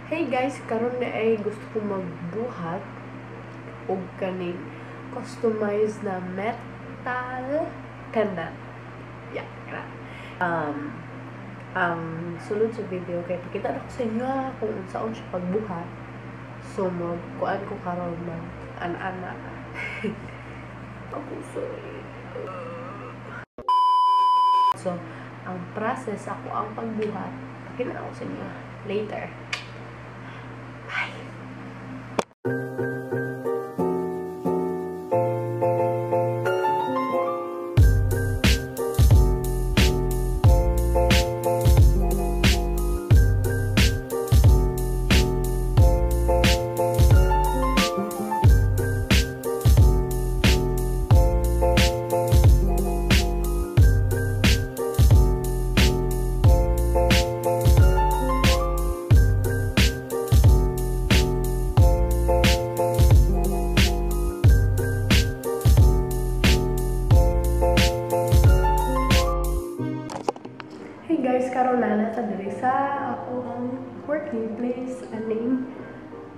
Hey guys, karon na ay gusto kong magbuhat og kaning customized na metal pendant. Yeah, ang sulod sa video kay pakita na ko sa inyo kung unsaon siya pagbuhat. So magkuan ko karon mag ana-ana. Ako sorry. So, ang process ako ang pagbuhat. Pakita na ko sa inyo later. Hey guys, karon na nasa diri sa akong working place aning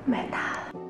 metal.